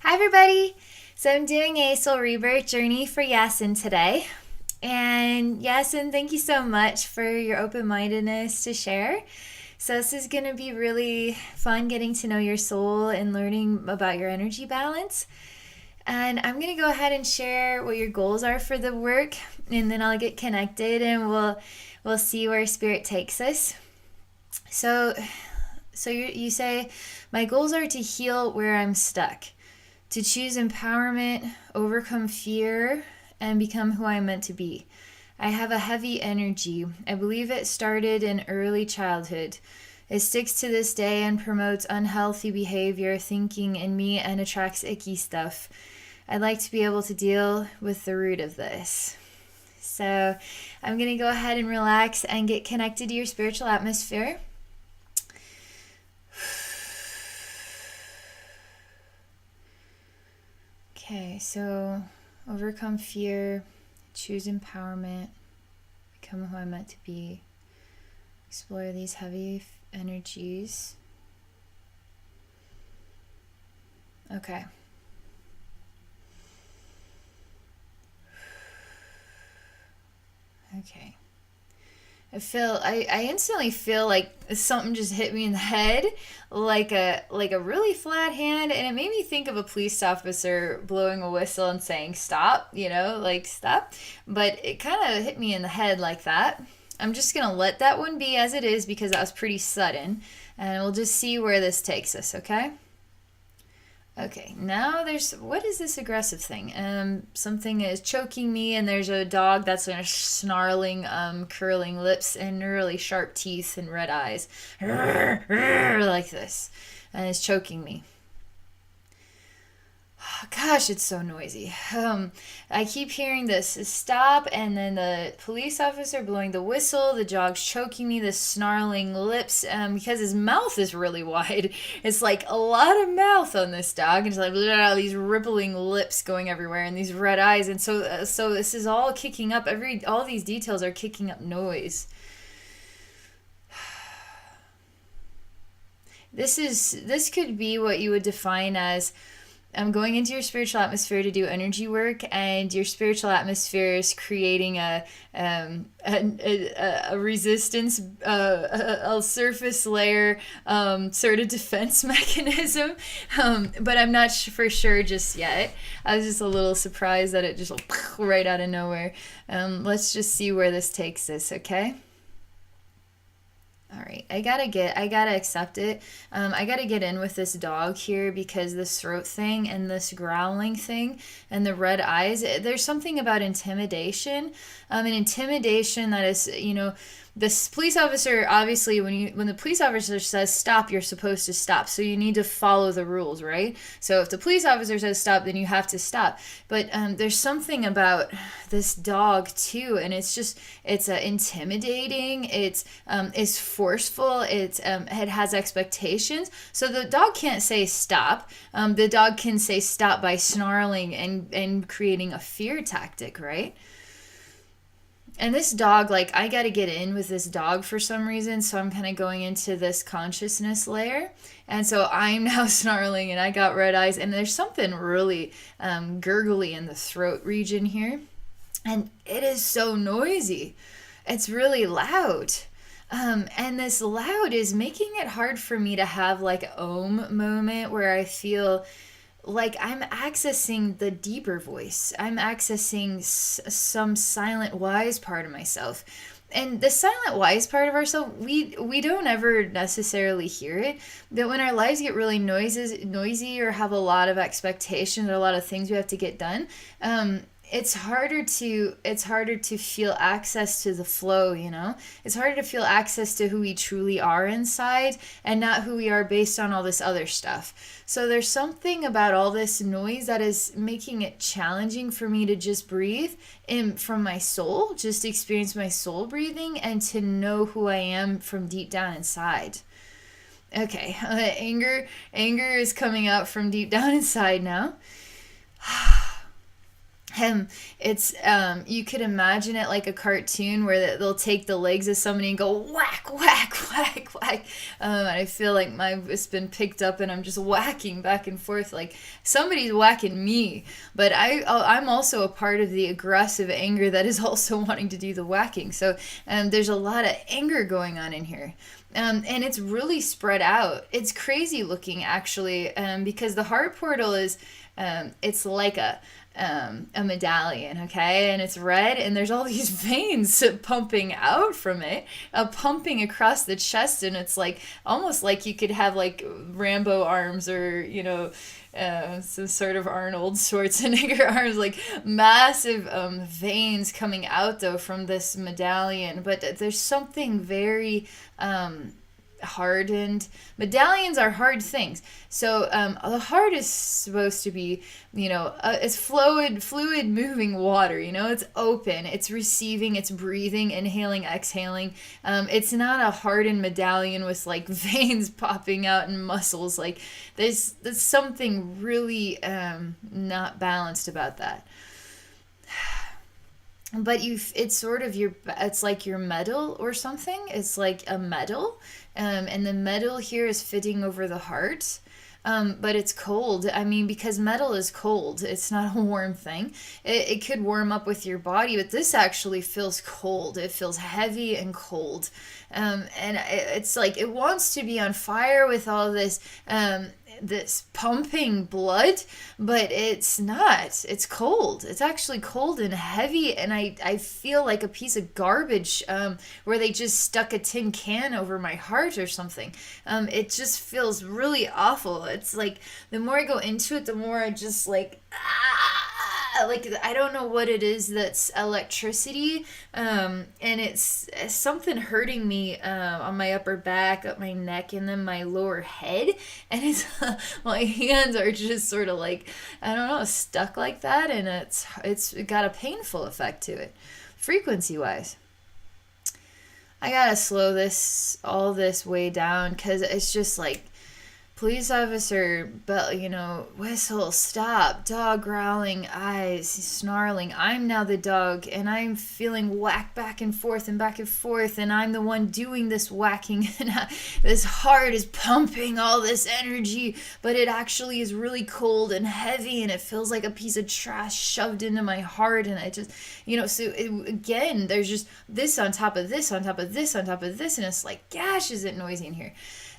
Hi, everybody. So, I'm doing a soul rebirth journey for Yasin today. And Yasin, thank you so much for your open mindedness to share. So, this is going to be really fun getting to know your soul and learning about your energy balance. And I'm going to go ahead and share what your goals are for the work, and then I'll get connected and we'll see where spirit takes us. So, you say, my goals are to heal where I'm stuck, to choose empowerment, overcome fear, and become who I'm meant to be. I have a heavy energy. I believe it started in early childhood. It sticks to this day and promotes unhealthy behavior, thinking in me, and attracts icky stuff. I'd like to be able to deal with the root of this. So I'm going to go ahead and relax and get connected to your spiritual atmosphere. Okay, so overcome fear, choose empowerment, become who I'm meant to be, explore these heavy energies. Okay. Okay. I instantly feel like something just hit me in the head, like a really flat hand, and it made me think of a police officer blowing a whistle and saying stop, like stop. But it kind of hit me in the head like that. I'm just gonna let that one be as it is because that was pretty sudden, and we'll just see where this takes us, okay? Okay, now what is this aggressive thing? Something is choking me, and there's a dog that's snarling, curling lips and really sharp teeth and red eyes, like this, and it's choking me. Gosh, it's so noisy. I keep hearing this stop, and then the police officer blowing the whistle, the dog's choking me, the snarling lips, because his mouth is really wide. It's like a lot of mouth on this dog, and it's like blah, these rippling lips going everywhere, and these red eyes, and so this is all kicking up. All these details are kicking up noise. This could be what you would define as I'm going into your spiritual atmosphere to do energy work, and your spiritual atmosphere is creating a resistance, a surface layer, sort of defense mechanism. But I'm not for sure just yet. I was just a little surprised that it just right out of nowhere. Let's just see where this takes us, okay? All right, I gotta accept it. I gotta get in with this dog here because this throat thing and this growling thing and the red eyes, there's something about intimidation. And intimidation that is, this police officer, obviously, when the police officer says stop, you're supposed to stop. So you need to follow the rules, right? So if the police officer says stop, then you have to stop. But there's something about this dog too, and it's intimidating. It's forceful. It has expectations. So the dog can't say stop. The dog can say stop by snarling and creating a fear tactic, right? And this dog, like, I got to get in with this dog for some reason, so I'm kind of going into this consciousness layer. And so I'm now snarling, and I got red eyes, and there's something really gurgly in the throat region here. And it is so noisy. It's really loud. And this loud is making it hard for me to have, like, an om moment where I feel like I'm accessing the deeper voice. I'm accessing some silent wise part of myself. And the silent wise part of ourselves, we don't ever necessarily hear it. But when our lives get really noisy or have a lot of expectations or a lot of things we have to get done, it's harder to feel access to the flow. It's harder to feel access to who we truly are inside and not who we are based on all this other stuff. So there's something about all this noise that is making it challenging for me to just breathe in from my soul, just experience my soul breathing, and to know who I am from deep down inside. Okay, anger is coming out from deep down inside now. It's you could imagine it like a cartoon where they'll take the legs of somebody and go whack whack whack whack. And I feel like it's been picked up and I'm just whacking back and forth like somebody's whacking me. But I'm also a part of the aggressive anger that is also wanting to do the whacking. So there's a lot of anger going on in here. And it's really spread out. It's crazy looking actually, because the heart portal is it's like a medallion, okay, and it's red, and there's all these veins pumping out from it, pumping across the chest, and it's like almost like you could have like Rambo arms or some sort of Arnold Schwarzenegger arms, like massive veins coming out though from this medallion. But there's something very hardened. Medallions are hard things. So the heart is supposed to be, it's fluid moving water. It's open, it's receiving, it's breathing, inhaling, exhaling. It's not a hardened medallion with like veins popping out and muscles. Like there's something really not balanced about that. But it's sort of it's like your metal or something. It's like a metal, and the metal here is fitting over the heart. But it's cold. I mean, because metal is cold. It's not a warm thing. It could warm up with your body, but this actually feels cold. It feels heavy and cold. And it's like it wants to be on fire with all this this pumping blood, but it's not. It's cold. It's actually cold and heavy, and I feel like a piece of garbage where they just stuck a tin can over my heart or something. It just feels really awful. It's like the more I go into it, the more I just like I don't know what it is that's electricity, and it's something hurting me on my upper back, up my neck, and then my lower head, and it's my hands are just sort of like, I don't know, stuck like that, and it's got a painful effect to it, frequency wise. I gotta slow all this way down because it's just like, police officer, whistle, stop, dog growling, eyes, snarling. I'm now the dog, and I'm feeling whacked back and forth, and I'm the one doing this whacking, and this heart is pumping all this energy, but it actually is really cold and heavy, and it feels like a piece of trash shoved into my heart, and I just, again, there's just this on top of this, on top of this, on top of this, and it's like, gosh, is it noisy in here.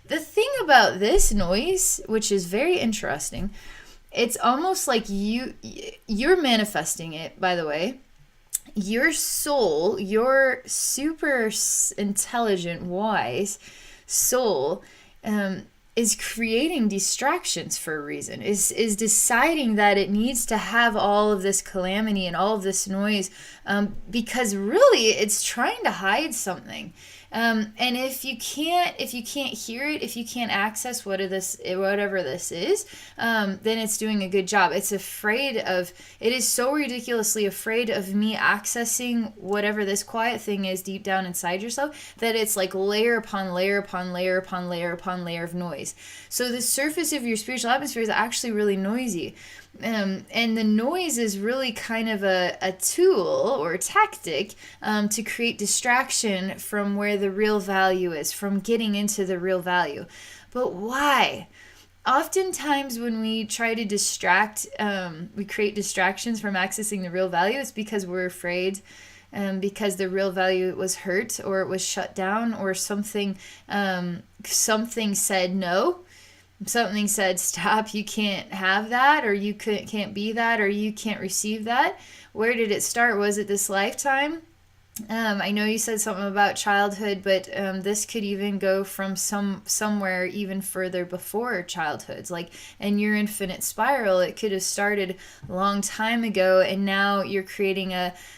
The thing about this noise, which is very interesting, it's almost like you're manifesting it, by the way. Your soul, your super intelligent, wise soul, is creating distractions for a reason, is deciding that it needs to have all of this calamity and all of this noise, because really it's trying to hide something. And if you can't hear it, if you can't access whatever this is, then it's doing a good job. It is so ridiculously afraid of me accessing whatever this quiet thing is deep down inside yourself, that it's like layer upon layer upon layer upon layer upon layer of noise. So the surface of your spiritual atmosphere is actually really noisy. And the noise is really kind of a tool or a tactic to create distraction from where the real value is, from getting into the real value. But why? Oftentimes when we try to distract, we create distractions from accessing the real value, it's because we're afraid, because the real value was hurt, or it was shut down, or something said no. Something said, stop, you can't have that, or you can't be that, or you can't receive that. Where did it start? Was it this lifetime? I know you said something about childhood, but this could even go from somewhere even further before childhood. Like in your infinite spiral, it could have started a long time ago, and now you're creating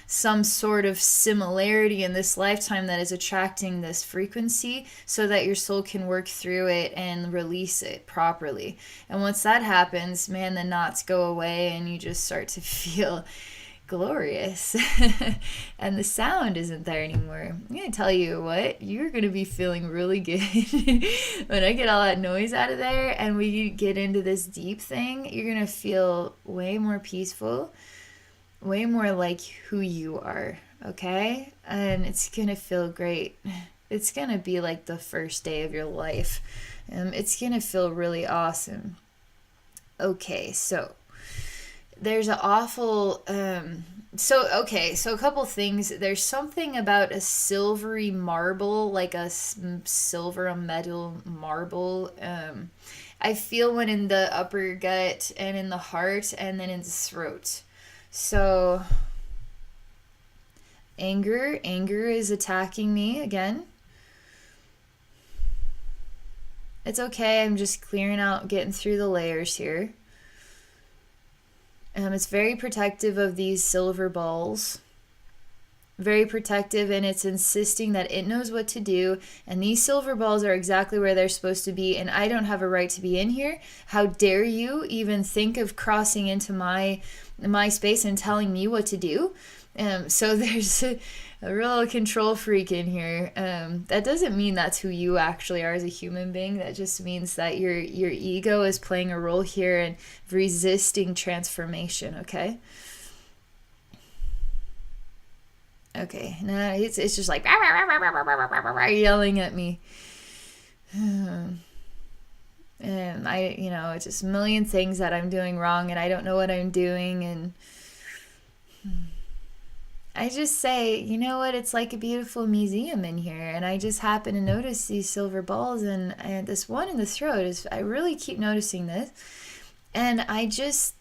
some sort of similarity in this lifetime that is attracting this frequency so that your soul can work through it and release it properly. And once that happens, man, the knots go away and you just start to feel glorious and the sound isn't there anymore. I'm gonna tell you what, you're gonna be feeling really good when I get all that noise out of there and we get into this deep thing. You're gonna feel way more peaceful, way more like who you are, okay? And it's gonna feel great. It's gonna be like the first day of your life. It's gonna feel really awesome. Okay, so there's an awful so a couple things. There's something about a silvery marble, like a silver a metal marble. I feel one in the upper gut and in the heart and then in the throat. So anger is attacking me again. It's okay. I'm just clearing out, getting through the layers here. It's very protective of these silver balls. Very protective, and it's insisting that it knows what to do. And these silver balls are exactly where they're supposed to be. And I don't have a right to be in here. How dare you even think of crossing into my space and telling me what to do? So there's a real control freak in here. That doesn't mean that's who you actually are as a human being. That just means that your ego is playing a role here and resisting transformation, okay? Okay, now it's just like yelling at me. And it's just a million things that I'm doing wrong and I don't know what I'm doing, and I just say, you know what, it's like a beautiful museum in here, and I just happen to notice these silver balls, and this one in the throat is, I really keep noticing this, and I just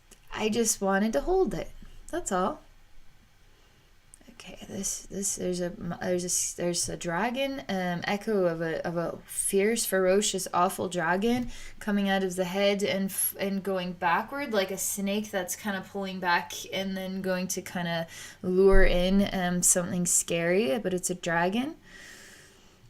wanted to hold it. That's all. Okay, there's a dragon, echo of a fierce, ferocious, awful dragon coming out of the head and going backward like a snake that's kind of pulling back and then going to kind of lure in something scary, but it's a dragon.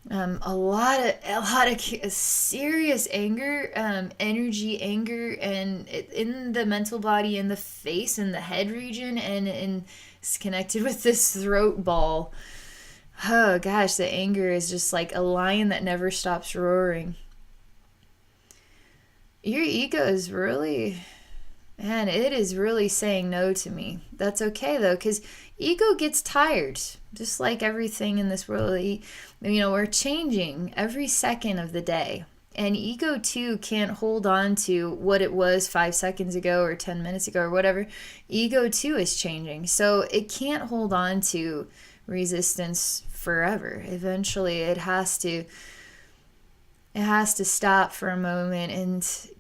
A lot of serious anger, energy, anger, and in the mental body, in the face, in the head region, and it's connected with this throat ball. Oh gosh, the anger is just like a lion that never stops roaring. Your ego is really, man, it is really saying no to me. That's okay though, because ego gets tired, just like everything in this world. We're changing every second of the day. And ego too can't hold on to what it was 5 seconds ago or 10 minutes ago or whatever. Ego too is changing. So it can't hold on to resistance forever. Eventually it has to stop for a moment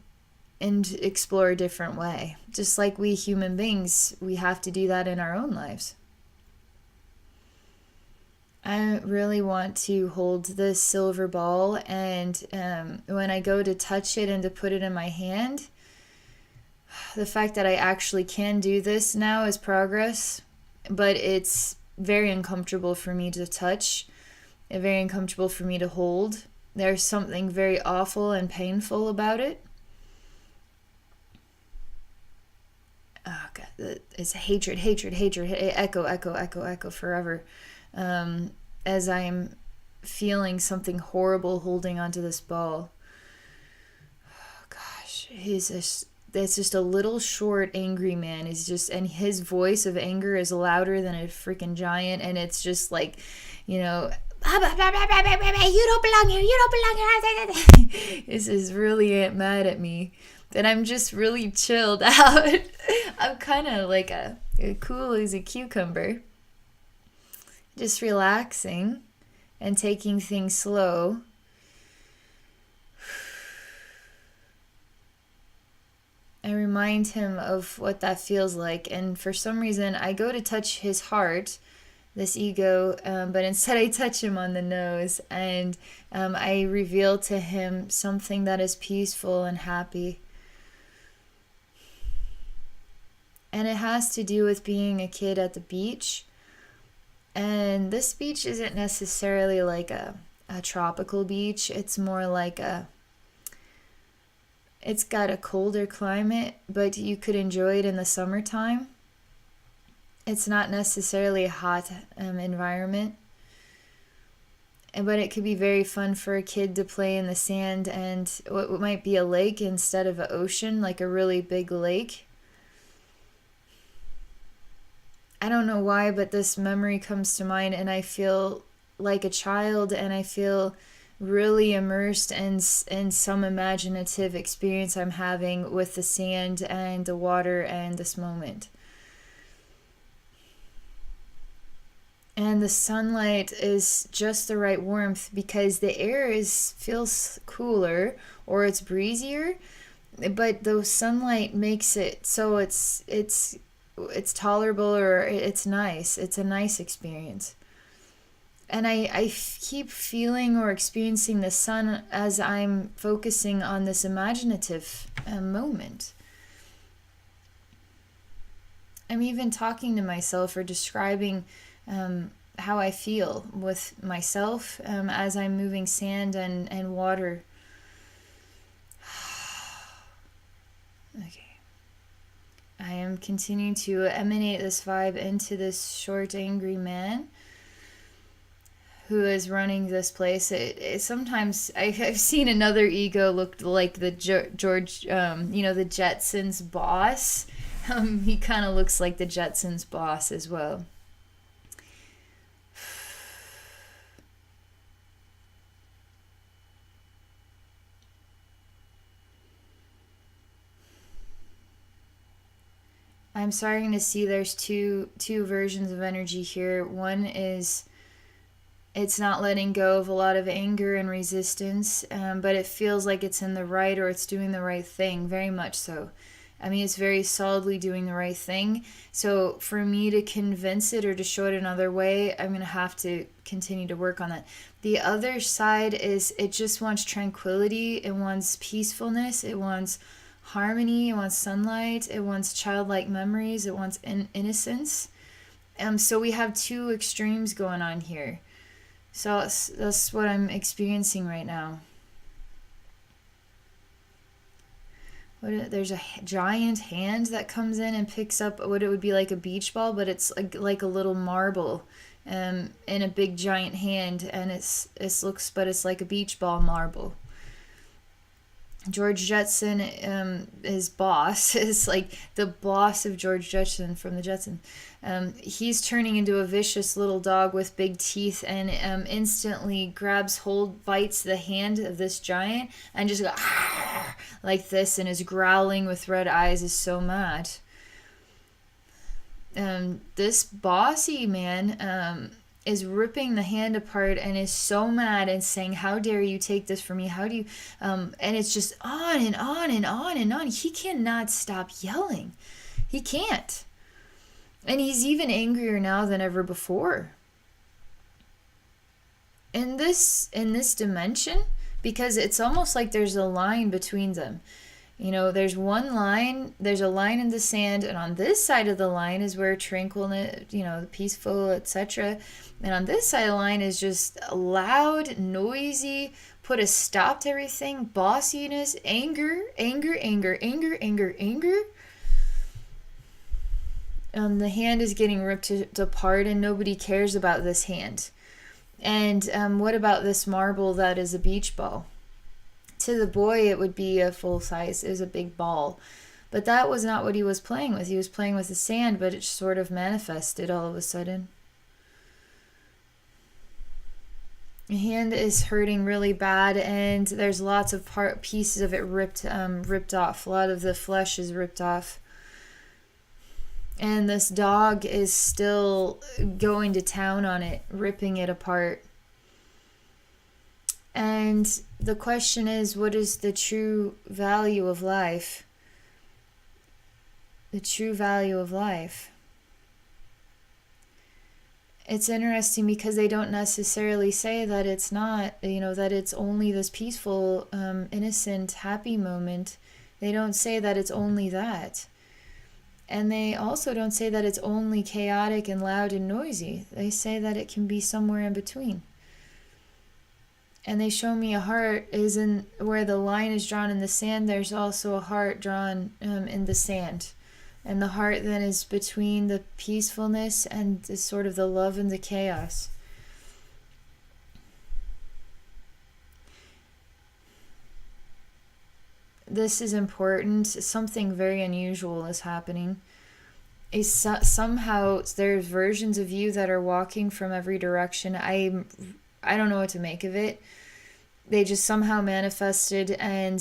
and explore a different way. Just like we human beings, we have to do that in our own lives. I really want to hold this silver ball, and when I go to touch it and to put it in my hand, the fact that I actually can do this now is progress, but it's very uncomfortable for me to touch, and very uncomfortable for me to hold. There's something very awful and painful about it. Oh God, it's hatred, echo forever. As I am feeling something horrible holding onto this ball. Oh, gosh, it's just a little short angry man. And his voice of anger is louder than a freaking giant, and it's just like, you don't belong here, you don't belong here. This is really mad at me. And I'm just really chilled out. I'm kind of like a cool as a cucumber. Just relaxing and taking things slow. I remind him of what that feels like. And for some reason, I go to touch his heart, this ego, but instead I touch him on the nose. And I reveal to him something that is peaceful and happy. And it has to do with being a kid at the beach. And this beach isn't necessarily like a tropical beach. It's more like it's got a colder climate, but you could enjoy it in the summertime. It's not necessarily a hot environment. But it could be very fun for a kid to play in the sand and what might be a lake instead of an ocean, like a really big lake. I don't know why, but this memory comes to mind, and I feel like a child, and I feel really immersed in some imaginative experience I'm having with the sand and the water and this moment. And the sunlight is just the right warmth because the air is feels cooler or it's breezier, but the sunlight makes it so it's tolerable, or it's nice. It's a nice experience. And I keep feeling or experiencing the sun as I'm focusing on this imaginative moment. I'm even talking to myself or describing how I feel with myself as I'm moving sand and water. Okay. I am continuing to emanate this vibe into this short, angry man who is running this place. It sometimes I've seen another ego look like the George, the Jetsons boss. He kind of looks like the Jetsons boss as well. I'm starting to see there's two versions of energy here. One is it's not letting go of a lot of anger and resistance, but it feels like it's in the right, or it's doing the right thing, very much so. I mean, it's very solidly doing the right thing. So for me to convince it or to show it another way, I'm going to have to continue to work on that. The other side is it just wants tranquility, it wants peacefulness, it wants harmony, it wants sunlight, it wants childlike memories, it wants innocence. So we have two extremes going on here. So that's what I'm experiencing right now. There's a giant hand that comes in and picks up what it would be like a beach ball, but it's like a little marble in a big giant hand, and it's like a beach ball marble. George Jetson, his boss, is like the boss of George Jetson from the Jetsons. He's turning into a vicious little dog with big teeth, and instantly grabs hold, bites the hand of this giant, and just goes like this, and is growling with red eyes, is so mad. This bossy man is ripping the hand apart and is so mad and saying, how dare you take this from me, how do you and it's just on and on and on and on. He cannot stop yelling. He can't. And he's even angrier now than ever before in this dimension, because it's almost like there's a line between them. There's one line, there's a line in the sand, and on this side of the line is where tranquilness, peaceful, etc. And on this side of the line is just loud, noisy, put a stop to everything, bossiness, anger. The hand is getting ripped apart, and nobody cares about this hand. And what about this marble that is a beach ball? To the boy, it would be a full size, is a big ball. But that was not what he was playing with. He was playing with the sand, but it sort of manifested all of a sudden. The hand is hurting really bad, and there's lots of pieces of it ripped off. A lot of the flesh is ripped off. And this dog is still going to town on it, ripping it apart. And the question is, what is the true value of life? The true value of life. It's interesting because they don't necessarily say that it's not, that it's only this peaceful, innocent, happy moment. They don't say that it's only that. And they also don't say that it's only chaotic and loud and noisy. They say that it can be somewhere in between. And they show me a heart is in where the line is drawn in the sand. There's also a heart drawn in the sand. And the heart then is between the peacefulness and the sort of the love and the chaos. This is important. Something very unusual is happening. somehow there's versions of you that are walking from every direction. I don't know what to make of it. They just somehow manifested, and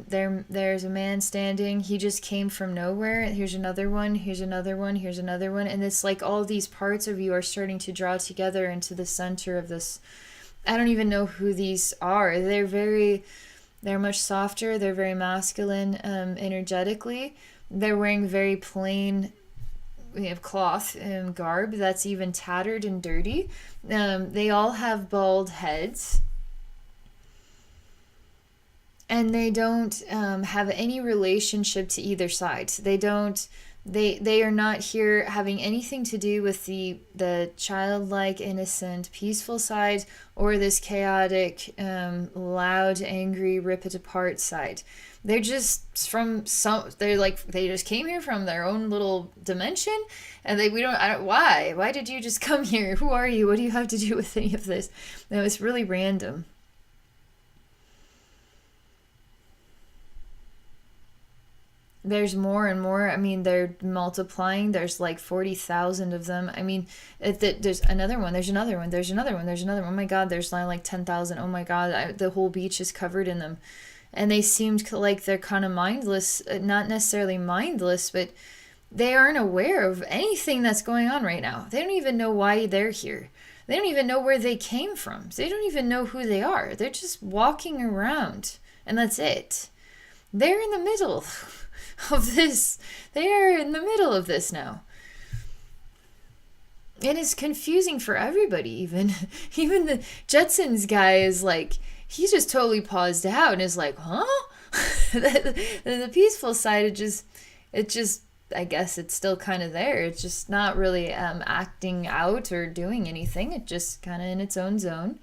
there's a man standing. He just came from nowhere. Here's another one, here's another one, here's another one, and it's like all these parts of you are starting to draw together into the center of this. I don't even know who these are. They're much softer. They're very masculine, energetically. They're wearing very plain, we have cloth garb that's even tattered and dirty. They all have bald heads, and they don't have any relationship to either side. They are not here having anything to do with the childlike, innocent, peaceful side, or this chaotic, loud, angry, rip it apart side. They're just from they just came here from their own little dimension, and why did you just come here? Who are you? What do you have to do with any of this? No, it's really random. There's more and more. I mean, they're multiplying. There's like 40,000 of them. I mean, there's another one. There's another one. There's another one. There's another one. Oh my God, there's like 10,000. Oh my God, the whole beach is covered in them. And they seemed like they're kind of mindless. Not necessarily mindless, but they aren't aware of anything that's going on right now. They don't even know why they're here. They don't even know where they came from. They don't even know who they are. They're just walking around, and that's it. They're in the middle of this. They are in the middle of this now. And it's confusing for everybody, even. Even the Jetsons guy is like, he just totally paused out and is like, huh? The peaceful side, it just, I guess it's still kind of there. It's just not really acting out or doing anything. It's just kind of in its own zone.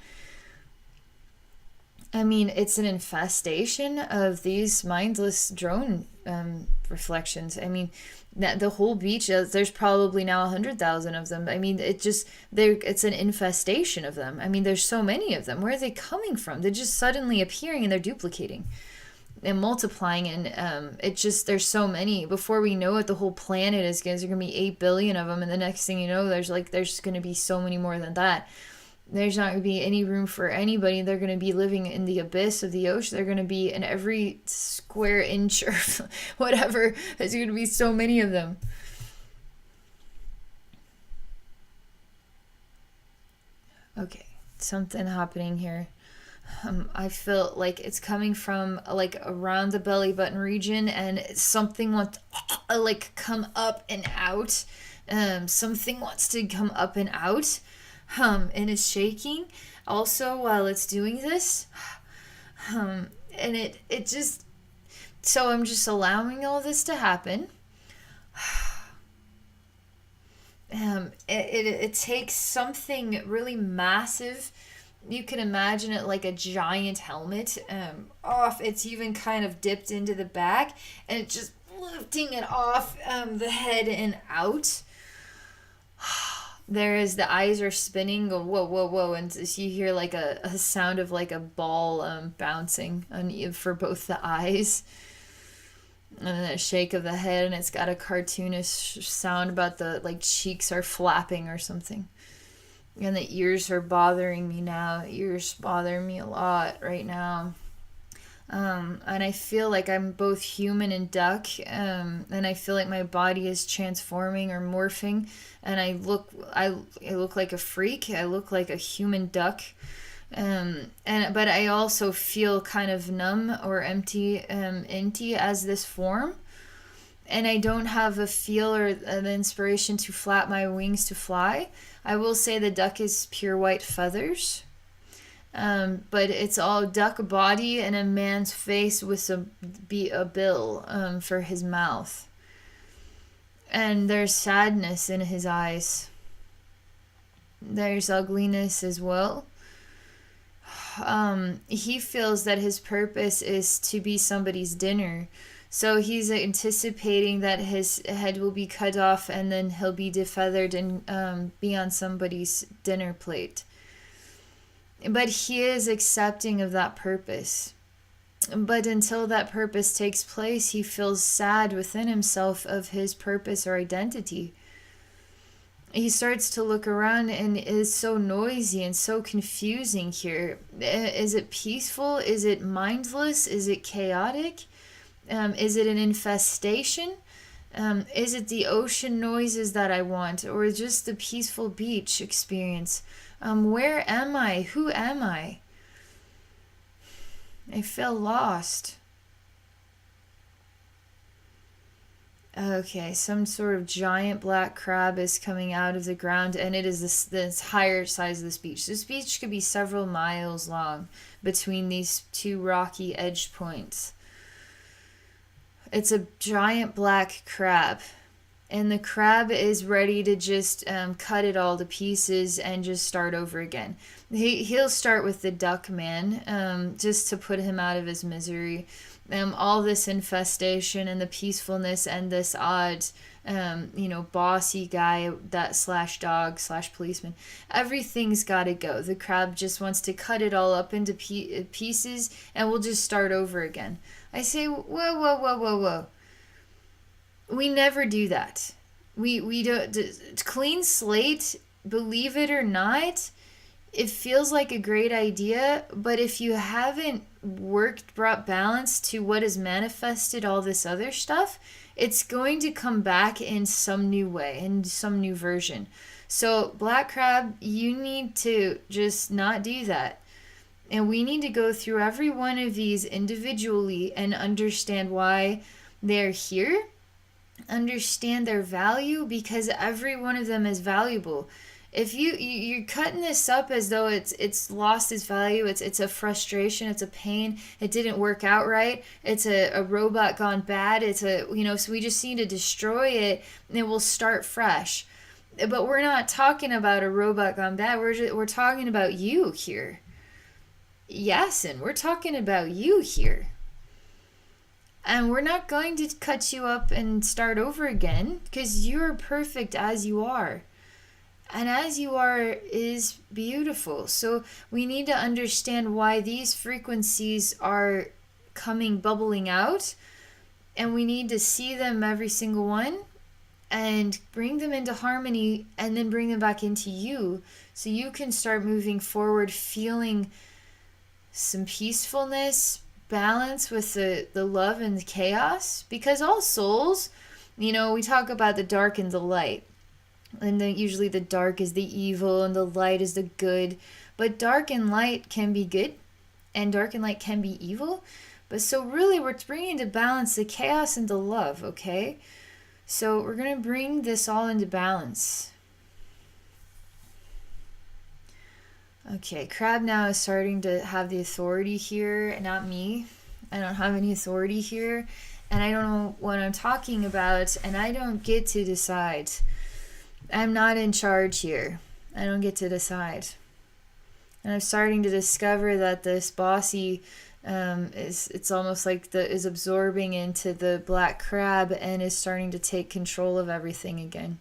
I mean, it's an infestation of these mindless drone reflections. I mean, the whole beach, there's probably now 100,000 of them. I mean, it's an infestation of them. I mean, there's so many of them. Where are they coming from? They're just suddenly appearing, and they're duplicating and multiplying, and there's so many. Before we know it, the whole planet there's going to be 8 billion of them, and the next thing you know, there's going to be so many more than that. There's not going to be any room for anybody. They're going to be living in the abyss of the ocean. They're going to be in every square inch or whatever. There's going to be so many of them. Okay, something happening here. I feel like it's coming from like around the belly button region, and something wants to like come up and out. Something wants to come up and out. And it's shaking also while it's doing this. And it just, so I'm just allowing all this to happen. It takes something really massive. You can imagine it like a giant helmet off. It's even kind of dipped into the back, and it's just lifting it off the head and out. The eyes are spinning, go whoa, whoa, whoa, and you hear like a sound of like a ball bouncing for both the eyes, and then a shake of the head, and it's got a cartoonish sound about the like cheeks are flapping or something, and the ears are bothering me now. Ears bother me a lot right now. And I feel like I'm both human and duck, and I feel like my body is transforming or morphing, and I look like a freak. I look like a human duck, but I also feel kind of numb or empty as this form, and I don't have a feel or an inspiration to flap my wings to fly. I will say the duck is pure white feathers. But it's all duck body and a man's face with a bill for his mouth. And there's sadness in his eyes. There's ugliness as well. He feels that his purpose is to be somebody's dinner. So he's anticipating that his head will be cut off and then he'll be defeathered and be on somebody's dinner plate. But he is accepting of that purpose. But until that purpose takes place, he feels sad within himself of his purpose or identity. He starts to look around and is so noisy and so confusing here. Is it peaceful? Is it mindless? Is it chaotic? Is it an infestation? Is it the ocean noises that I want, or just the peaceful beach experience? Where am I? Who am I? I feel lost. Okay, some sort of giant black crab is coming out of the ground, and it is this higher size of this beach. This beach could be several miles long between these two rocky edge points. It's a giant black crab, and the crab is ready to just cut it all to pieces and just start over again. He'll start with the duck man, just to put him out of his misery. All this infestation and the peacefulness and this odd, bossy guy that slash dog slash policeman. Everything's got to go. The crab just wants to cut it all up into pieces, and we'll just start over again. I say, whoa, whoa, whoa, whoa, whoa. We never do that. We don't. Clean slate, believe it or not, it feels like a great idea, but if you haven't brought balance to what has manifested all this other stuff, it's going to come back in some new way, in some new version. So, Black Crab, you need to just not do that. And we need to go through every one of these individually and understand why they're here, understand their value, because every one of them is valuable. If you're cutting this up as though it's lost its value, it's a frustration, it's a pain, it didn't work out right, it's a robot gone bad, so we just need to destroy it and we'll start fresh. But we're not talking about a robot gone bad. We're talking about you here. Yasin, we're talking about you here. And we're not going to cut you up and start over again, because you're perfect as you are. And as you are is beautiful. So we need to understand why these frequencies are bubbling out. And we need to see them, every single one, and bring them into harmony, and then bring them back into you. So you can start moving forward, feeling some peacefulness, balance with the love and the chaos. Because all souls, we talk about the dark and the light. And then usually the dark is the evil and the light is the good. But dark and light can be good, and dark and light can be evil. But so really we're bringing to balance the chaos and the love, okay? So we're going to bring this all into balance. Okay, Crab now is starting to have the authority here, not me. I don't have any authority here, and I don't know what I'm talking about, and I don't get to decide. I'm not in charge here. I don't get to decide. And I'm starting to discover that this bossy it's almost like is absorbing into the black crab and is starting to take control of everything again.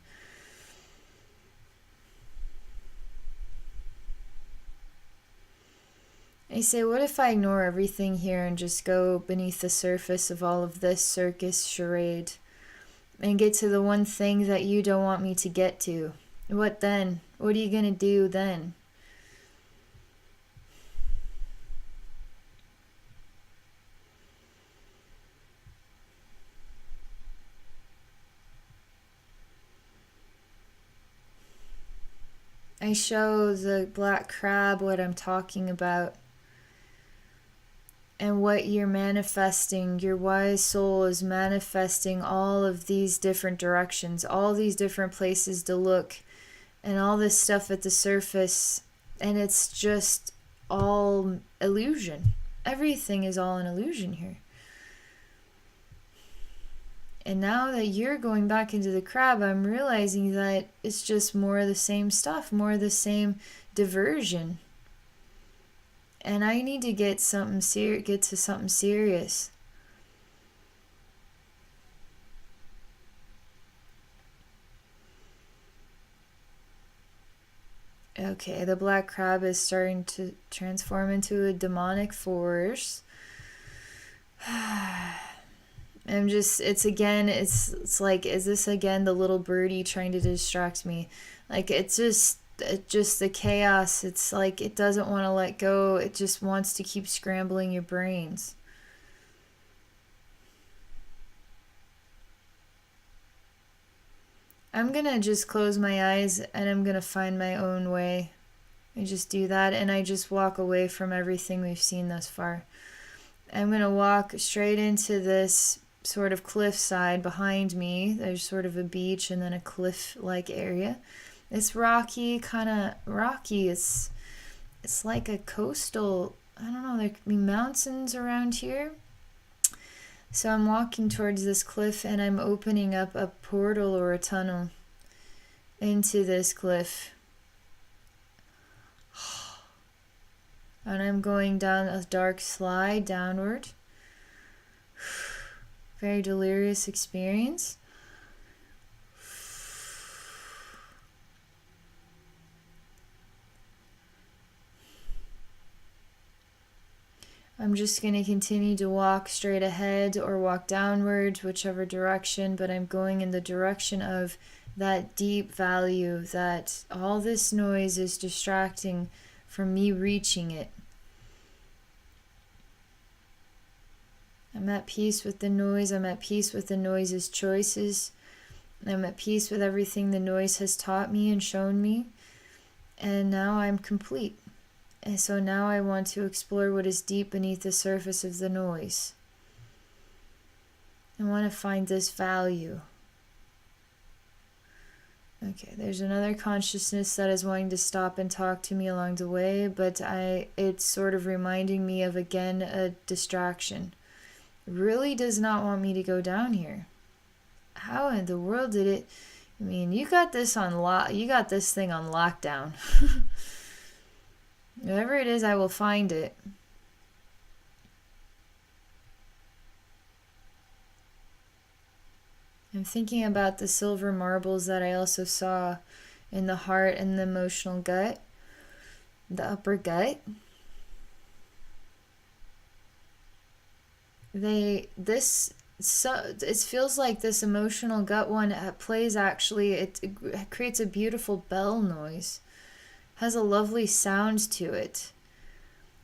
I say, what if I ignore everything here and just go beneath the surface of all of this circus charade and get to the one thing that you don't want me to get to? What then? What are you going to do then? I show the black crab what I'm talking about. And what you're manifesting, your wise soul is manifesting all of these different directions, all these different places to look, and all this stuff at the surface. And it's just all illusion. Everything is all an illusion here. And now that you're going back into the crab, I'm realizing that it's just more of the same stuff, more of the same diversion. And I need to get to something serious. Okay, the black crab is starting to transform into a demonic force. I'm just, it's like, is this again the little birdie trying to distract me? Like, it's just the chaos. It's like it doesn't want to let go. It just wants to keep scrambling your brains. I'm gonna just close my eyes and I'm gonna find my own way. I just do that and I just walk away from everything we've seen thus far. I'm gonna walk straight into this sort of cliffside behind me. There's sort of a beach and then a cliff-like area. It's rocky, kind of rocky. It's like a coastal. I don't know. There could be mountains around here. So I'm walking towards this cliff and I'm opening up a portal or a tunnel into this cliff. And I'm going down a dark slide downward. Very delirious experience. I'm just going to continue to walk straight ahead or walk downwards, whichever direction, but I'm going in the direction of that deep value, that all this noise is distracting from me reaching it. I'm at peace with the noise. I'm at peace with the noise's choices. I'm at peace with everything the noise has taught me and shown me. And now I'm complete. And so now I want to explore what is deep beneath the surface of the noise. I want to find this value. Okay, there's another consciousness that is wanting to stop and talk to me along the way, but it's sort of reminding me of, again, a distraction. It really does not want me to go down here. How in the world did it? I mean, you got this thing on lockdown. Whatever it is, I will find it. I'm thinking about the silver marbles that I also saw in the heart and the emotional gut, the upper gut. It feels like this emotional gut one plays actually, it creates a beautiful bell noise. Has a lovely sound to it.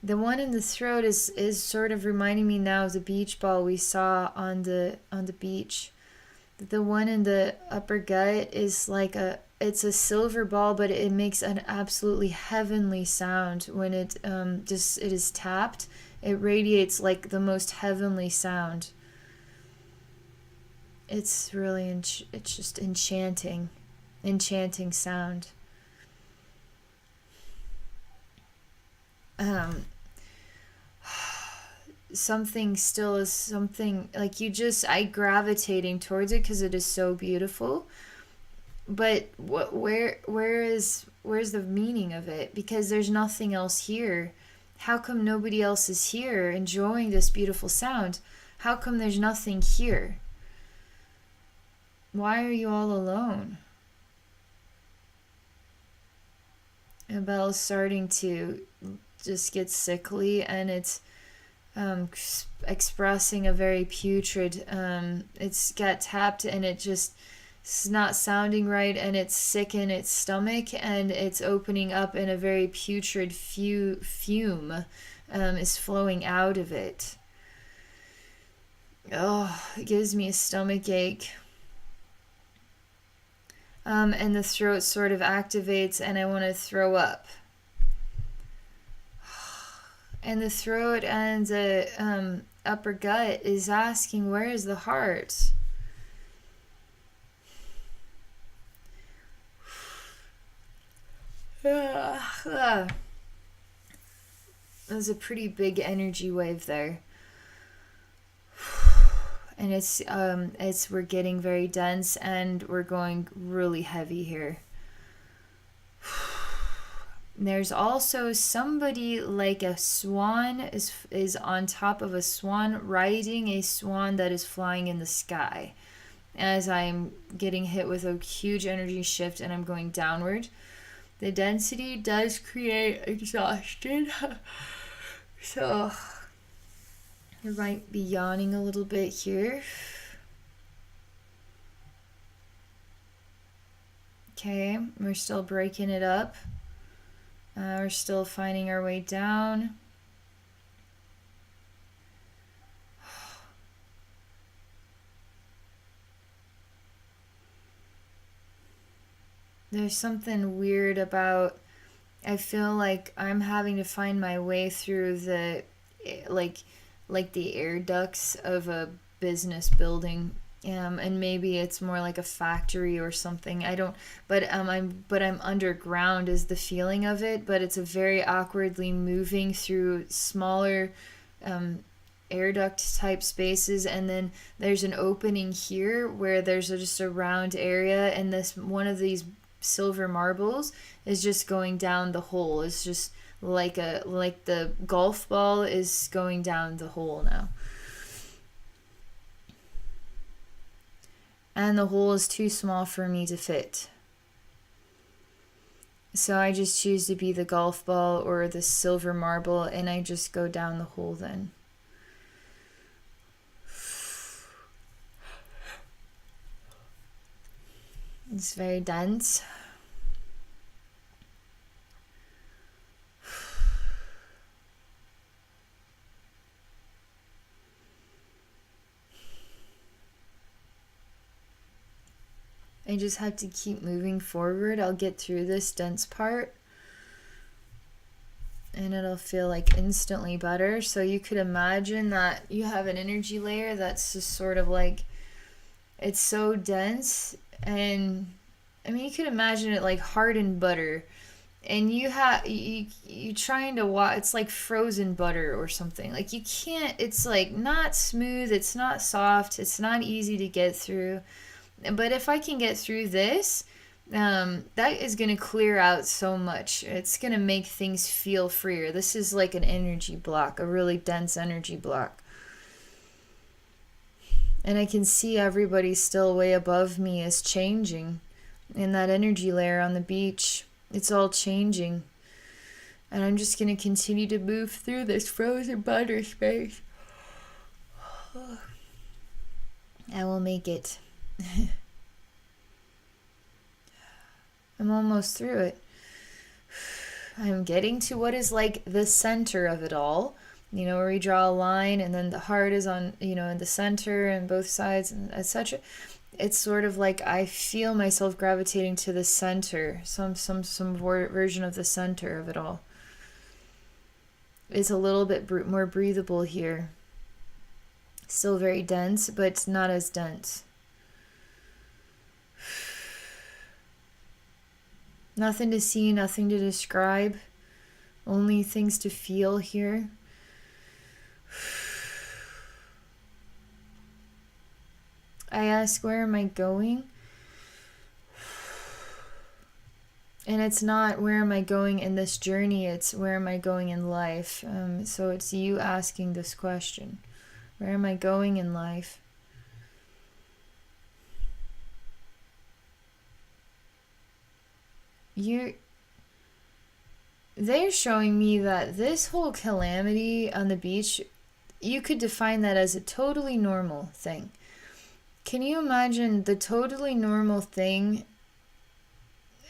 The one in the throat is sort of reminding me now of the beach ball we saw on the beach. The one in the upper gut is like it's a silver ball, but it makes an absolutely heavenly sound when it is tapped. It radiates like the most heavenly sound. It's really it's just enchanting sound. Something still is something like I gravitating towards it because it is so beautiful, but where's the meaning of it? Because there's nothing else here. How come nobody else is here enjoying this beautiful sound? How come there's nothing here? Why are you all alone? Abel's starting to just get sickly, and it's expressing a very putrid, it's got tapped and it's not sounding right, and it's sick in its stomach, and it's opening up, and a very putrid fume is flowing out of it. Oh, it gives me a stomach ache. And the throat sort of activates, and I want to throw up. And the throat and the upper gut is asking, where is the heart? There's a pretty big energy wave there. And we're getting very dense, and we're going really heavy here. There's also somebody like a swan is on top of a swan, riding a swan that is flying in the sky. As I'm getting hit with a huge energy shift and I'm going downward, the density does create exhaustion. So You might be yawning a little bit here. Okay, we're still breaking it up. We're still finding our way down. There's something weird about, I feel like I'm having to find my way through the like the air ducts of a business building. And maybe it's more like a factory or something. I don't, but I'm underground is the feeling of it. But it's a very awkwardly moving through smaller air duct type spaces, and then there's an opening here where there's just a round area, and this one of these silver marbles is just going down the hole. It's just like the golf ball is going down the hole now. And the hole is too small for me to fit. So I just choose to be the golf ball or the silver marble, and I just go down the hole then. It's very dense. I just have to keep moving forward. I'll get through this dense part and it'll feel like instantly better. So you could imagine that you have an energy layer that's just sort of like, it's so dense, and I mean, you could imagine it like hardened butter, and you trying to watch, it's like frozen butter or something. Like you can't, it's like not smooth, it's not soft, it's not easy to get through. But if I can get through this, that is going to clear out so much. It's going to make things feel freer. This is like an energy block, a really dense energy block. And I can see everybody still way above me is changing. In that energy layer on the beach, it's all changing. And I'm just going to continue to move through this frozen butter space. I will make it. I'm almost through it. I'm getting to what is like the center of it all. You know, where we draw a line and then the heart is on, you know, in the center and both sides and etc. It's sort of like I feel myself gravitating to the center, some version of the center of it all. It's a little bit more breathable here. Still very dense, but it's not as dense. Nothing to see, nothing to describe, only things to feel here. I ask, where am I going? And it's not where am I going in this journey, it's where am I going in life. So it's you asking this question. Where am I going in life? They're showing me that this whole calamity on the beach, you could define that as a totally normal thing. Can you imagine the totally normal thing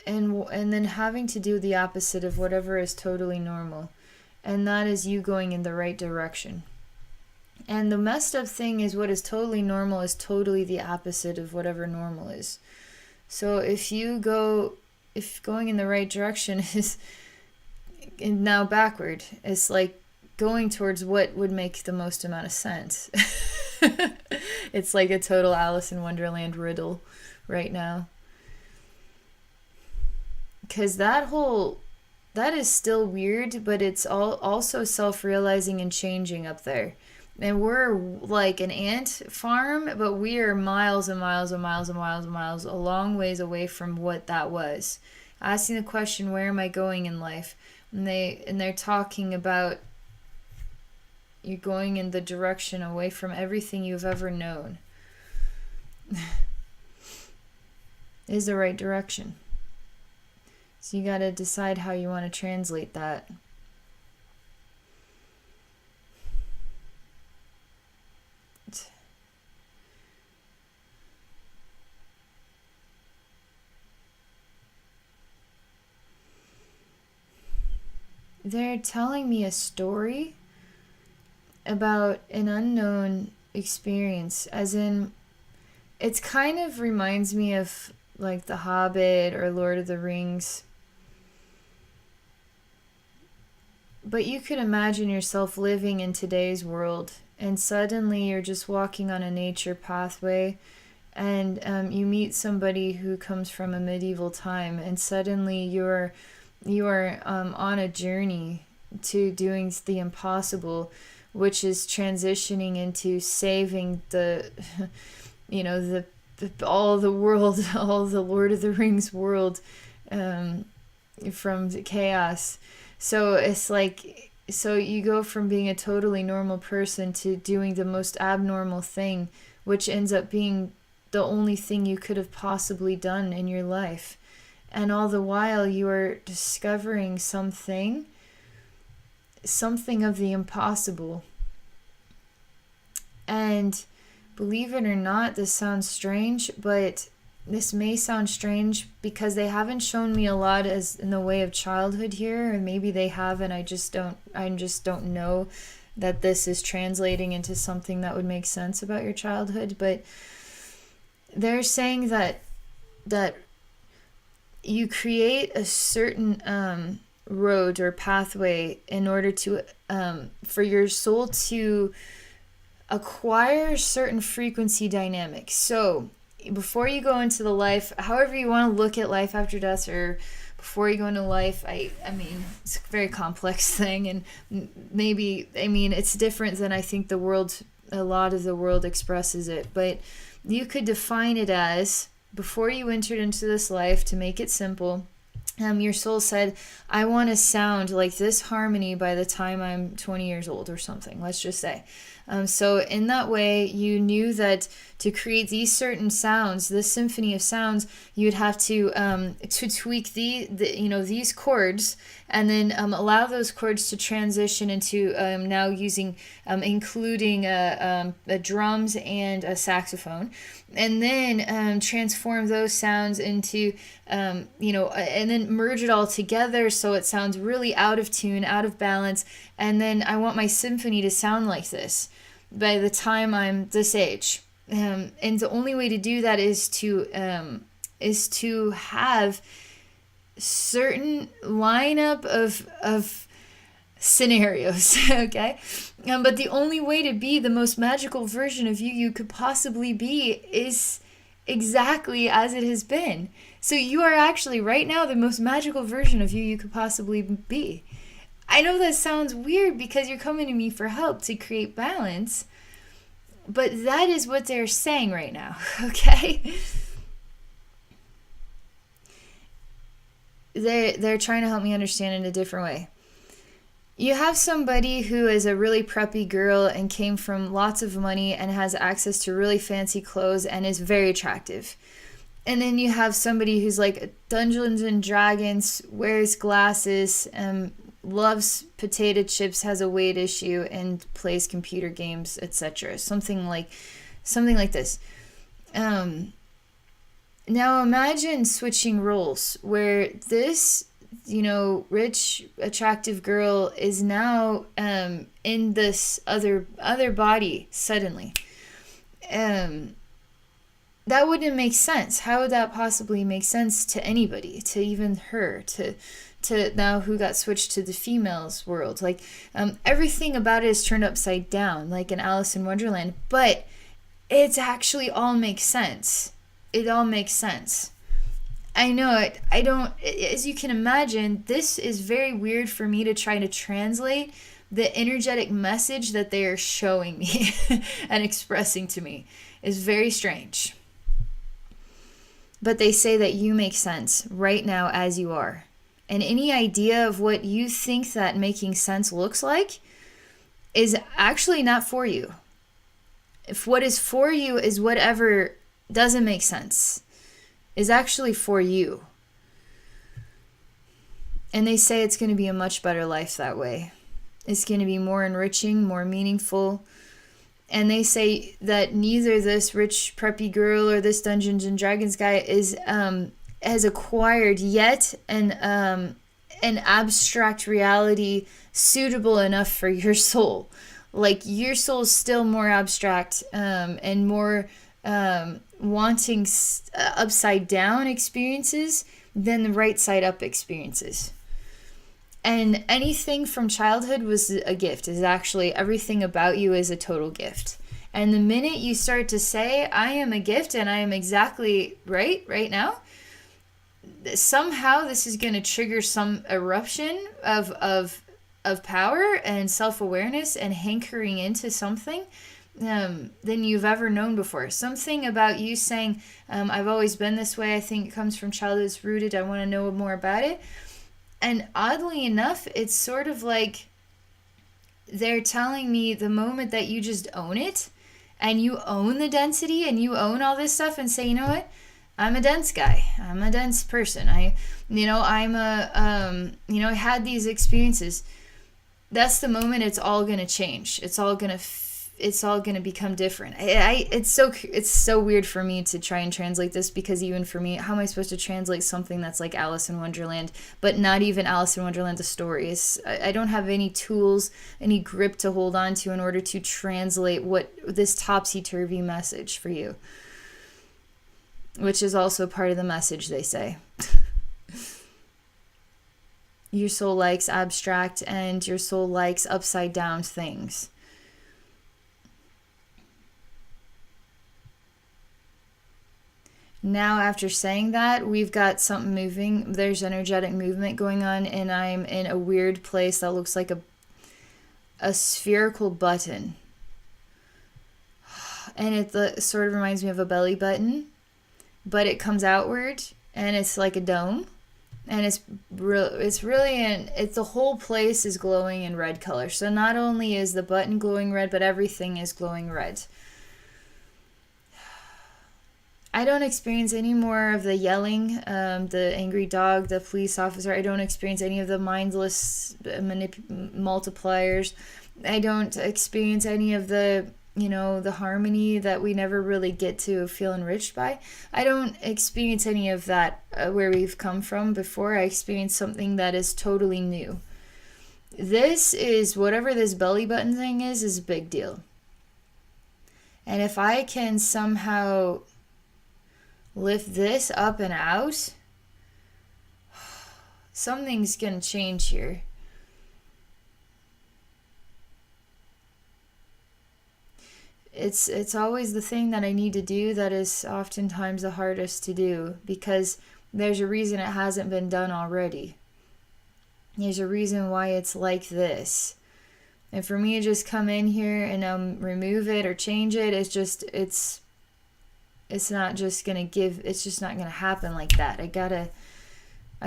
and then having to do the opposite of whatever is totally normal, and that is you going in the right direction. And the messed up thing is what is totally normal is totally the opposite of whatever normal is. So if going in the right direction is now backward, it's like going towards what would make the most amount of sense. It's like a total Alice in Wonderland riddle right now. Because that is still weird, but it's also self-realizing and changing up there. And we're like an ant farm, but we are miles and miles and miles and miles and miles, a long ways away from what that was. Asking the question, where am I going in life? And they're talking about you're going in the direction away from everything you've ever known. Is the right direction. So you got to decide how you want to translate that. they're telling me a story about an unknown experience, as in, it's kind of reminds me of like The Hobbit or Lord of the Rings. But you could imagine yourself living in today's world, and suddenly you're just walking on a nature pathway, and you meet somebody who comes from a medieval time, and suddenly you are on a journey to doing the impossible, which is transitioning into saving the, all the world, all the Lord of the Rings world, from the chaos. So it's like, so you go from being a totally normal person to doing the most abnormal thing, which ends up being the only thing you could have possibly done in your life. And all the while you are discovering something of the impossible. And believe it or not, this sounds strange, but this may sound strange because they haven't shown me a lot as in the way of childhood here, or maybe they have, and I just don't know that this is translating into something that would make sense about your childhood. But they're saying that you create a certain road or pathway in order to for your soul to acquire certain frequency dynamics. So before you go into the life, however you want to look at life after death, or before you go into life, I mean, it's a very complex thing, and maybe, I mean, it's different than I think a lot of the world expresses it, but you could define it as, before you entered into this life, to make it simple, your soul said, I want to sound like this harmony by the time I'm 20 years old or something, let's just say. So in that way, you knew that to create these certain sounds, this symphony of sounds, you'd have to tweak these chords, and then allow those chords to transition into now using including drums and a saxophone, and then transform those sounds into and then merge it all together so it sounds really out of tune, out of balance, and then I want my symphony to sound like this by the time I'm this age. And the only way to do that is to have certain lineup of scenarios, okay? But the only way to be the most magical version of you could possibly be is exactly as it has been. So you are actually right now the most magical version of you could possibly be. I know that sounds weird because you're coming to me for help to create balance, but that is what they're saying right now, okay? They're trying to help me understand in a different way. You have somebody who is a really preppy girl and came from lots of money and has access to really fancy clothes and is very attractive. And then you have somebody who's like Dungeons and Dragons, wears glasses, loves potato chips, has a weight issue, and plays computer games, etc. Something like this. Now imagine switching roles where this, rich, attractive girl is now in this other body suddenly. That wouldn't make sense. How would that possibly make sense to anybody, to even her, to now who got switched to the females world? Like, everything about it is turned upside down, like in Alice in Wonderland, but it's actually all makes sense. It all makes sense. I know it. As you can imagine, this is very weird for me to try to translate the energetic message that they are showing me and expressing to me. Is very strange. But they say that you make sense right now as you are. And any idea of what you think that making sense looks like is actually not for you. If what is for you is whatever doesn't make sense, is actually for you. And they say it's going to be a much better life that way. It's going to be more enriching, more meaningful. And they say that neither this rich preppy girl or this Dungeons and Dragons guy has acquired yet an abstract reality suitable enough for your soul. Like your soul is still more abstract, and more wanting upside down experiences than the right side up experiences. And anything from childhood was a gift. Is actually everything about you is a total gift. And the minute you start to say, I am a gift and I am exactly right now, somehow this is going to trigger some eruption of power and self-awareness and hankering into something than you've ever known before. Something about you saying, I've always been this way. I think it comes from childhood. It's rooted. I want to know more about it. And oddly enough, it's sort of like they're telling me the moment that you just own it and you own the density and you own all this stuff and say, you know what? I'm a dense guy. I'm a dense person. I had these experiences. That's the moment it's all going to change. It's all going to become different. It's so weird for me to try and translate this, because even for me, how am I supposed to translate something that's like Alice in Wonderland, but not even Alice in Wonderland the story? I don't have any tools, any grip to hold on to in order to translate what this topsy-turvy message for you, which is also part of the message, they say. Your soul likes abstract and your soul likes upside down things. Now, after saying that, we've got something moving. There's energetic movement going on, and I'm in a weird place that looks like a spherical button. And it sort of reminds me of a belly button, but it comes outward, and it's like a dome. And it's really the whole place is glowing in red color. So not only is the button glowing red, but everything is glowing red. I don't experience any more of the yelling, the angry dog, the police officer. I don't experience any of the mindless multipliers. I don't experience any of the harmony that we never really get to feel enriched by. I don't experience any of that where we've come from before. I experience something that is totally new. This is, whatever this belly button thing is a big deal. And if I can somehow lift this up and out, something's gonna change here. It's always the thing that I need to do that is oftentimes the hardest to do, because there's a reason it hasn't been done already. There's a reason why it's like this. And for me to just come in here and remove it or change it, it's not just gonna happen like that. I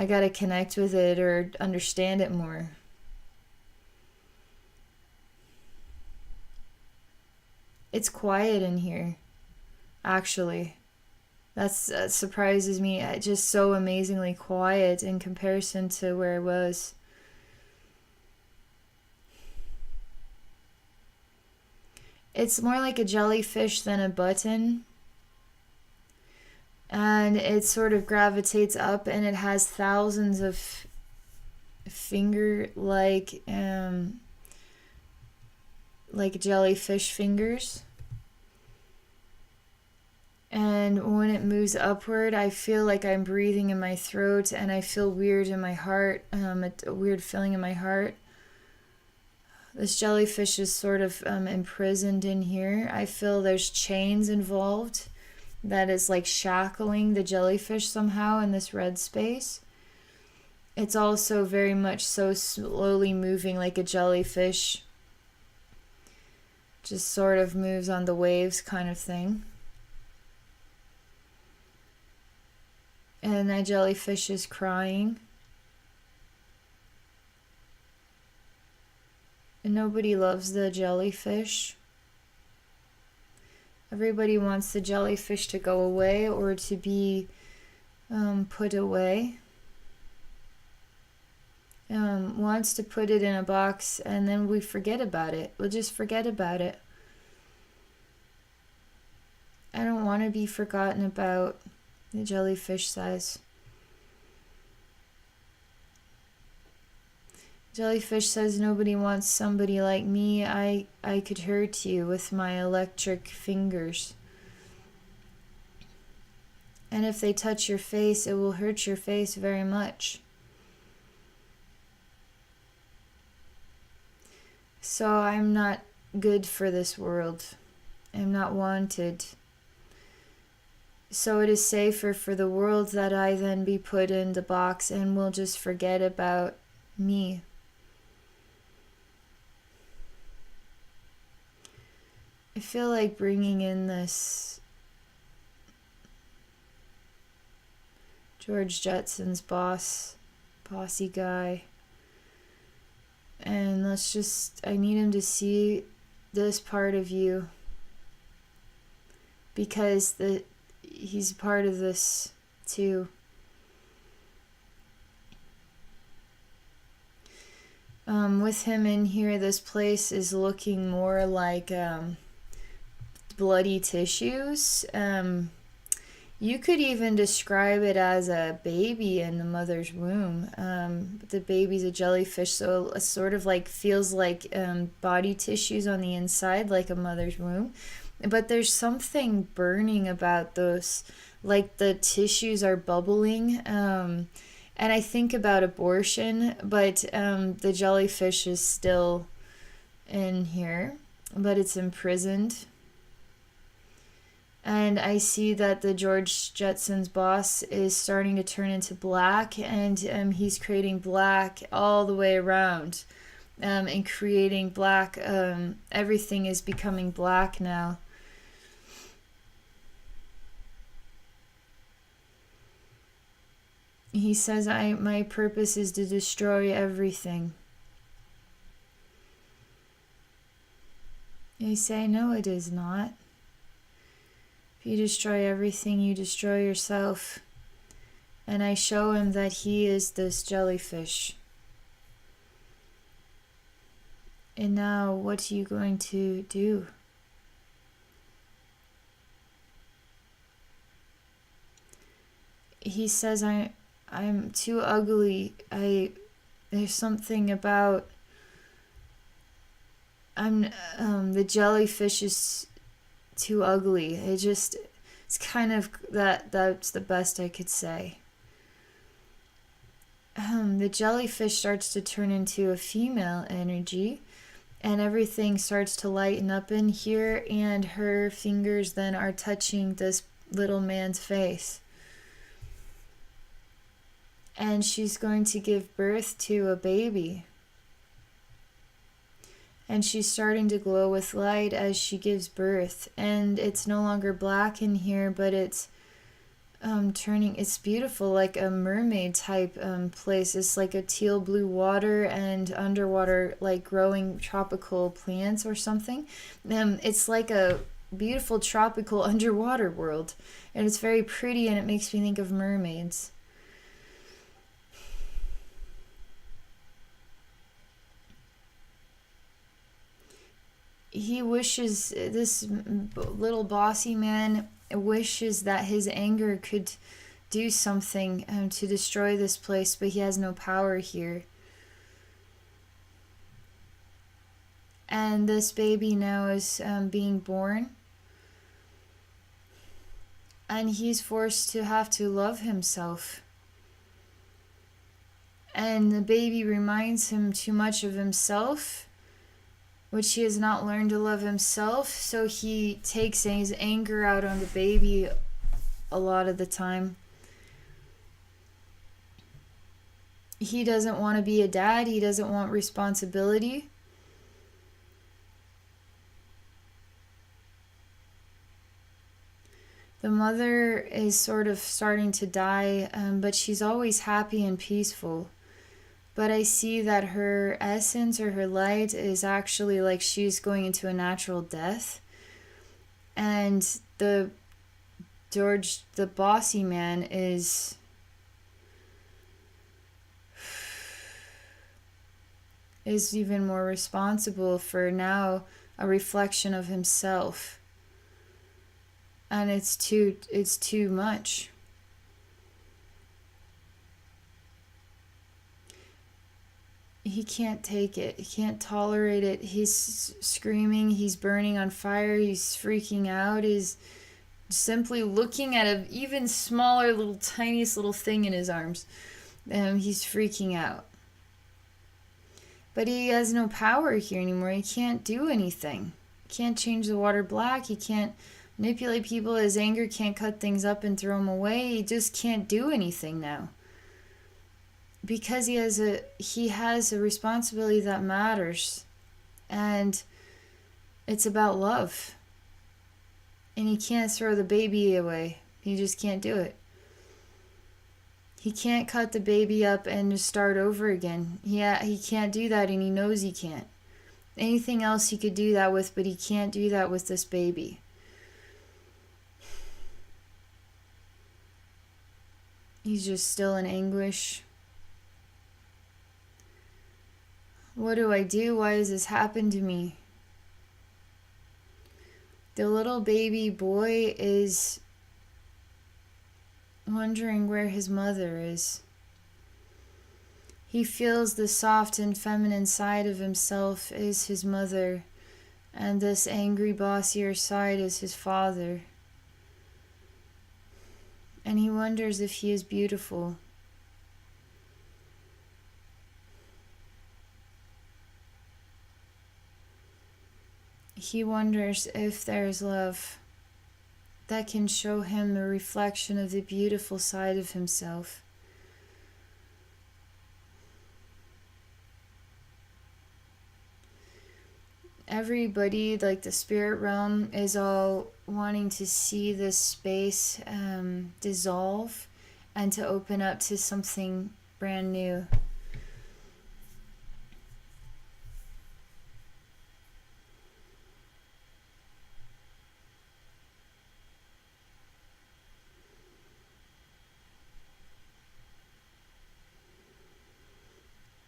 gotta connect with it or understand it more. It's quiet in here, actually. That surprises me. It's just so amazingly quiet in comparison to where I was. It's more like a jellyfish than a button. And it sort of gravitates up, and it has thousands of finger-like like jellyfish fingers. And when it moves upward, I feel like I'm breathing in my throat, and I feel weird in my heart, a weird feeling in my heart. This jellyfish is sort of imprisoned in here. I feel there's chains involved that is like shackling the jellyfish somehow in this red space. It's also very much so slowly moving like a jellyfish. Just sort of moves on the waves kind of thing. And that jellyfish is crying. And nobody loves the jellyfish. Everybody wants the jellyfish to go away or to be put away. Wants to put it in a box, and then we forget about it. We'll just forget about it. I don't want to be forgotten about, the jellyfish says. Jellyfish says nobody wants somebody like me. I could hurt you with my electric fingers. And if they touch your face, it will hurt your face very much. So I'm not good for this world. I'm not wanted. So it is safer for the world that I then be put in the box and will just forget about me. I feel like bringing in this George Jetson's bossy guy. And I need him to see this part of you. Because he's part of this too. With him in here, this place is looking more like bloody tissues. You could even describe it as a baby in the mother's womb. The baby's a jellyfish, so it sort of like feels like body tissues on the inside, like a mother's womb. But there's something burning about those, like the tissues are bubbling. And I think about abortion, but the jellyfish is still in here, but it's imprisoned. And I see that the George Jetson's boss is starting to turn into black, and he's creating black all the way around, and creating black. Everything is becoming black now. He says, my purpose is to destroy everything. I say, no, it is not. If you destroy everything, you destroy yourself. And I show him that he is this jellyfish. And now, what are you going to do? He says, I'm too ugly. There's something about the jellyfish is too ugly. It's kind of that's the best I could say. The jellyfish starts to turn into a female energy, and everything starts to lighten up in here, and her fingers then are touching this little man's face. And she's going to give birth to a baby. And she's starting to glow with light as she gives birth. And it's no longer black in here, but it's it's beautiful, like a mermaid type place. It's like a teal blue water and underwater, like growing tropical plants or something. It's like a beautiful tropical underwater world. And it's very pretty, and it makes me think of mermaids. He wishes, this little bossy man wishes that his anger could do something to destroy this place, but he has no power here. And this baby now is being born. And he's forced to have to love himself. And the baby reminds him too much of himself, which he has not learned to love himself, so he takes his anger out on the baby a lot of the time. He doesn't want to be a dad. He doesn't want responsibility. The mother is sort of starting to die, but she's always happy and peaceful. But I see that her essence or her light is actually like she's going into a natural death. And the bossy man is even more responsible for now a reflection of himself. And it's too much. he can't take it. He can't tolerate it. He's screaming. He's burning on fire. He's freaking out. He's simply looking at an even smaller, little, tiniest little thing in his arms. He's freaking out. But he has no power here anymore. He can't do anything. He can't change the water black. He can't manipulate people. His anger can't cut things up and throw them away. He just can't do anything now. Because he has a responsibility that matters. And it's about love. And he can't throw the baby away. He just can't do it. He can't cut the baby up and just start over again. Yeah, he can't do that, and he knows he can't. Anything else he could do that with, but he can't do that with this baby. He's just still in anguish. What do I do? Why has this happened to me? The little baby boy is wondering where his mother is. He feels the soft and feminine side of himself is his mother, and this angry, bossier side is his father. And he wonders if he is beautiful. He wonders if there's love that can show him a reflection of the beautiful side of himself. Everybody, like the spirit realm, is all wanting to see this space dissolve and to open up to something brand new.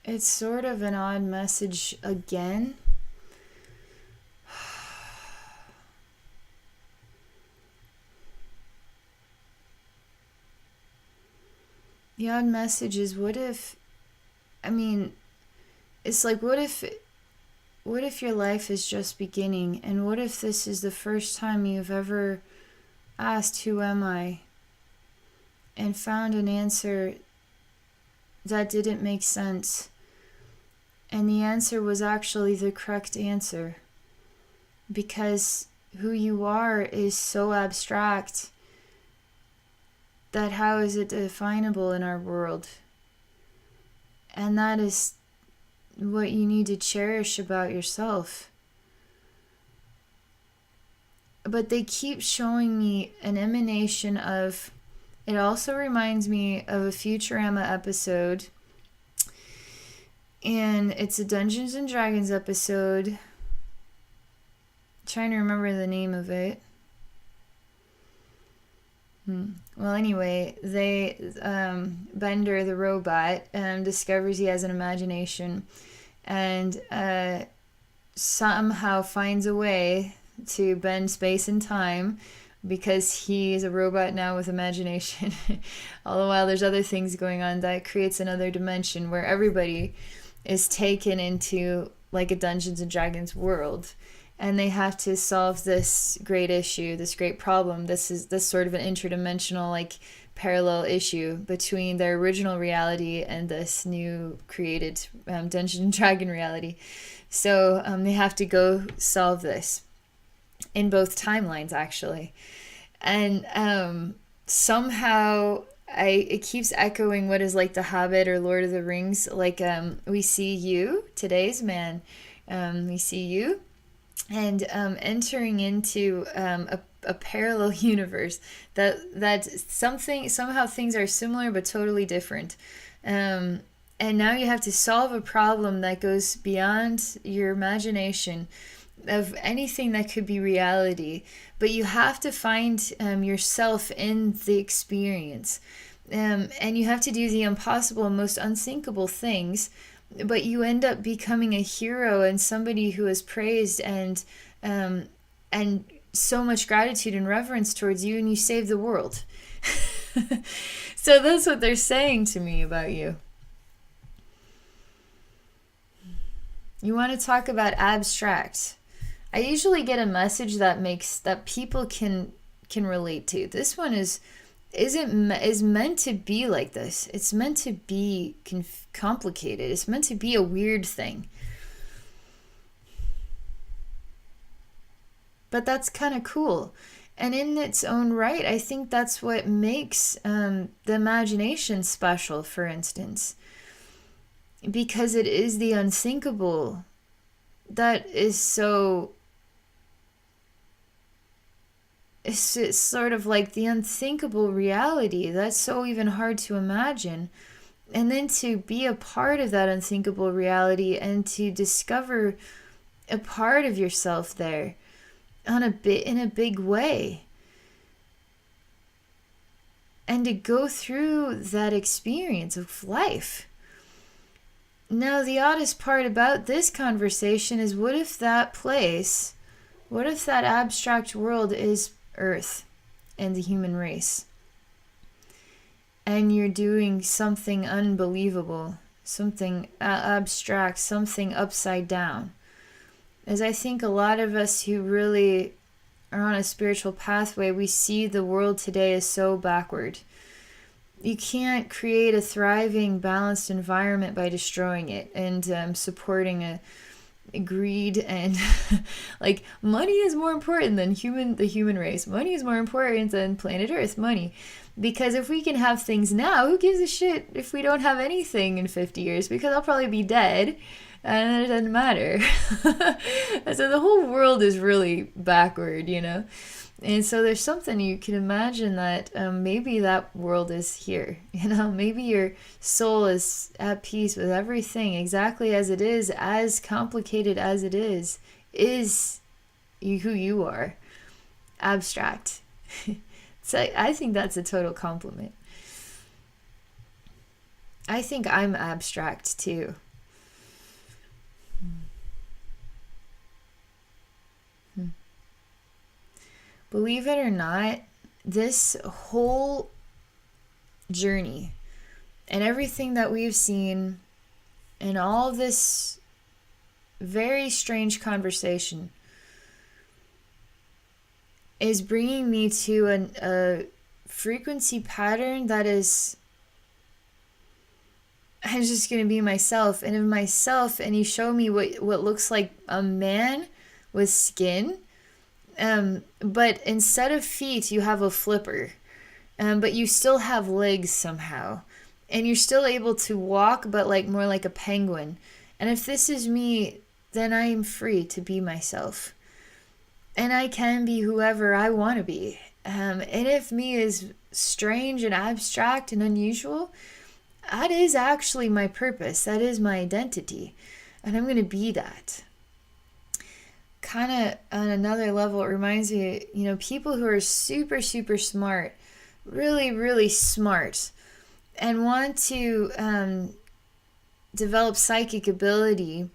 It's sort of an odd message again. The odd message is, what if, it's like, what if your life is just beginning, and what if this is the first time you've ever asked, who am I? And found an answer that didn't make sense. And the answer was actually the correct answer. Because who you are is so abstract that how is it definable in our world? And that is what you need to cherish about yourself. But they keep showing me an emanation of, it also reminds me of a Futurama episode, and it's a Dungeons and Dragons episode. I'm trying to remember the name of it. Well, anyway, Bender the robot discovers he has an imagination, and somehow finds a way to bend space and time, because he is a robot now with imagination. All the while there's other things going on that creates another dimension where everybody is taken into like a Dungeons and Dragons world, and they have to solve this great issue, this great problem. This is this sort of an interdimensional, like, parallel issue between their original reality and this new created Dungeons and Dragon reality. So they have to go solve this in both timelines, actually. And somehow it keeps echoing what is like The Hobbit or Lord of the Rings. Like, we see you, today's man. We see you, and entering into a parallel universe that somehow things are similar but totally different. And now you have to solve a problem that goes beyond your imagination of anything that could be reality, but you have to find yourself in the experience, and you have to do the impossible and most unthinkable things, but you end up becoming a hero and somebody who is praised and so much gratitude and reverence towards you, and you save the world. So that's what they're saying to me about you. You want to talk about abstract. I usually get a message that people can relate to. This one is meant to be like this. It's meant to be complicated. It's meant to be a weird thing. But that's kind of cool. And in its own right, I think that's what makes the imagination special, for instance. Because it is the unthinkable that is so. It's sort of like the unthinkable reality that's so even hard to imagine. And then to be a part of that unthinkable reality and to discover a part of yourself there in a big way. And to go through that experience of life. Now, the oddest part about this conversation is what if that abstract world is Earth and the human race? And you're doing something unbelievable, something abstract, something upside down. As I think a lot of us who really are on a spiritual pathway, we see the world today as so backward. You can't create a thriving, balanced environment by destroying it and supporting a greed and like money is more important than the human race. Money is more important than planet Earth. Money. Because if we can have things now, who gives a shit if we don't have anything in 50 years? Because I'll probably be dead and it doesn't matter. So the whole world is really backward, you know? And so there's something you can imagine that maybe that world is here. You know, maybe your soul is at peace with everything exactly as it is, as complicated as it is who you are. Abstract. So I think that's a total compliment. I think I'm abstract too. Believe it or not, this whole journey and everything that we've seen and all this very strange conversation is bringing me to a frequency pattern that is, I'm just going to be myself. And of myself, and you show me what looks like a man with skin. But instead of feet, you have a flipper. But you still have legs somehow. And you're still able to walk, but like more like a penguin. And if this is me, then I am free to be myself. And I can be whoever I want to be. And if me is strange and abstract and unusual, that is actually my purpose. That is my identity. And I'm going to be that. Kind of on another level, it reminds me, you know, people who are super, super smart, really, really smart, and want to develop psychic ability,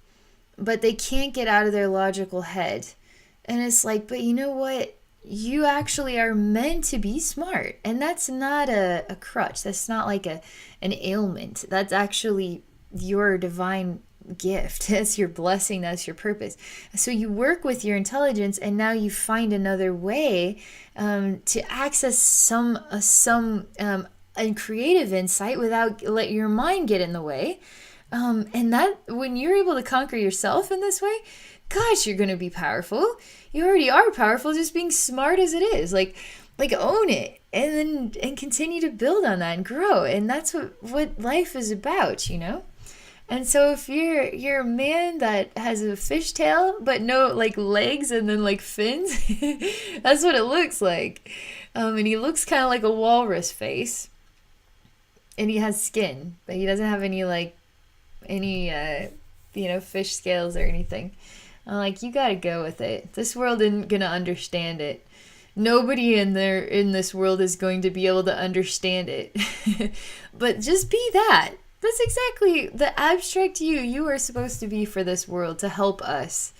but they can't get out of their logical head. And it's like, but you know what? You actually are meant to be smart. And that's not a crutch. That's not like an ailment. That's actually your divine gift. That's your blessing. That's your purpose. So you work with your intelligence, and now you find another way to access some creative insight without let your mind get in the way. And that when you're able to conquer yourself in this way, gosh, you're going to be powerful. You already are powerful just being smart as it is. Like own it and continue to build on that and grow. And that's what life is about, you know? And so if you're a man that has a fishtail but no like legs and then like fins, that's what it looks like. And he looks kind of like a walrus face. And he has skin, but he doesn't have any fish scales or anything. I'm like, you gotta go with it. This world isn't gonna understand it. Nobody in this world is going to be able to understand it. But just be that. That's exactly the abstract you are supposed to be for this world, to help us.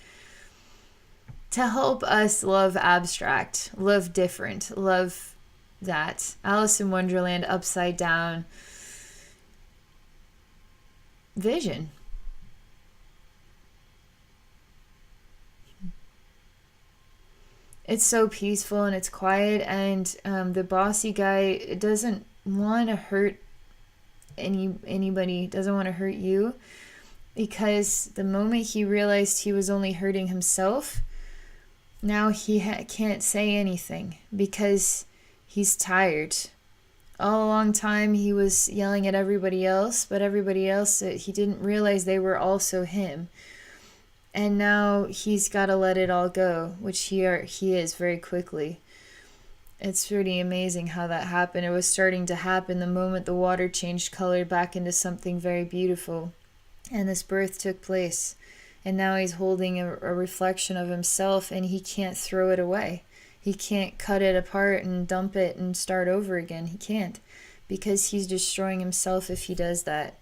To help us love abstract, love different, love that. Alice in Wonderland, upside down vision. it's so peaceful and it's quiet, and the bossy guy doesn't want to hurt anybody, doesn't want to hurt you, because the moment he realized he was only hurting himself, now he can't say anything because he's tired. All a long time he was yelling at everybody else, but everybody else, he didn't realize they were also him. And now he's got to let it all go, which he is very quickly. It's pretty amazing how that happened. It was starting to happen the moment the water changed color back into something very beautiful. And this birth took place. And now he's holding a reflection of himself, and he can't throw it away. He can't cut it apart and dump it and start over again. He can't, because he's destroying himself if he does that.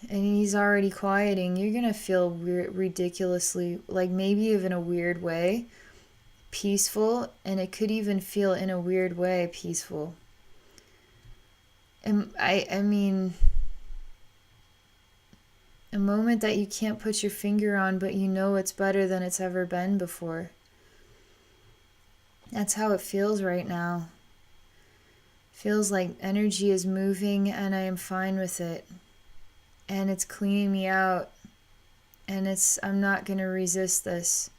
And he's already quieting. You're going to feel ridiculously, like maybe even a weird way, peaceful. And it could even feel in a weird way peaceful. And I mean, a moment that you can't put your finger on, but you know it's better than it's ever been before. That's how it feels right now. Feels like energy is moving and I am fine with it. And it's cleaning me out. And I'm not going to resist this.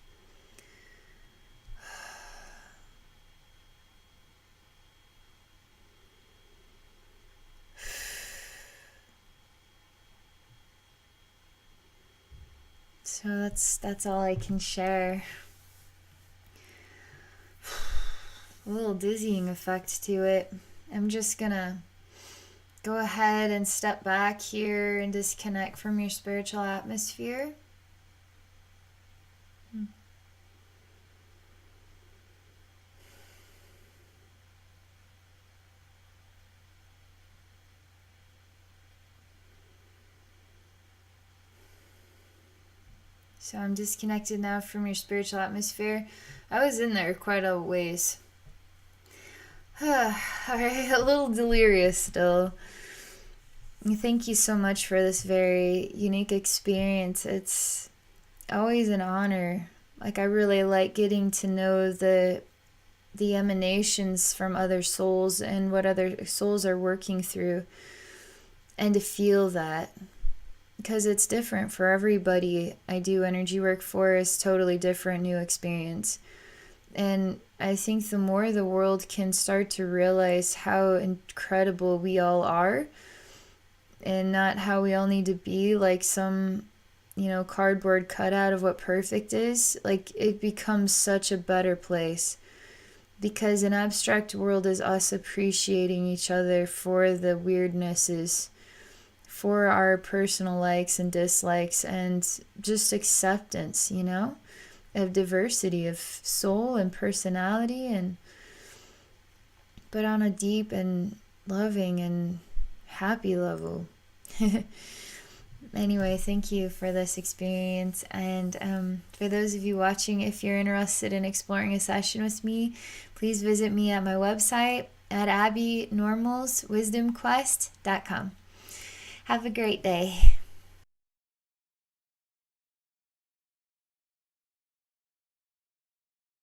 So that's all I can share. A little dizzying effect to it. I'm just gonna go ahead and step back here and disconnect from your spiritual atmosphere. So I'm disconnected now from your spiritual atmosphere. I was in there quite a ways. Alright, a little delirious still. Thank you so much for this very unique experience. It's always an honor. Like, I really like getting to know the emanations from other souls and what other souls are working through, and to feel that. Because it's different for everybody I do energy work for. Is totally different, new experience. And I think the more the world can start to realize how incredible we all are, and not how we all need to be like some, cardboard cutout of what perfect is, like, it becomes such a better place. Because an abstract world is us appreciating each other for the weirdnesses, for our personal likes and dislikes, and just acceptance, of diversity of soul and personality, but on a deep and loving and happy level. Anyway, thank you for this experience. And for those of you watching, if you're interested in exploring a session with me, please visit me at my website at abbeynormalswisdomquest.com. Have a great day.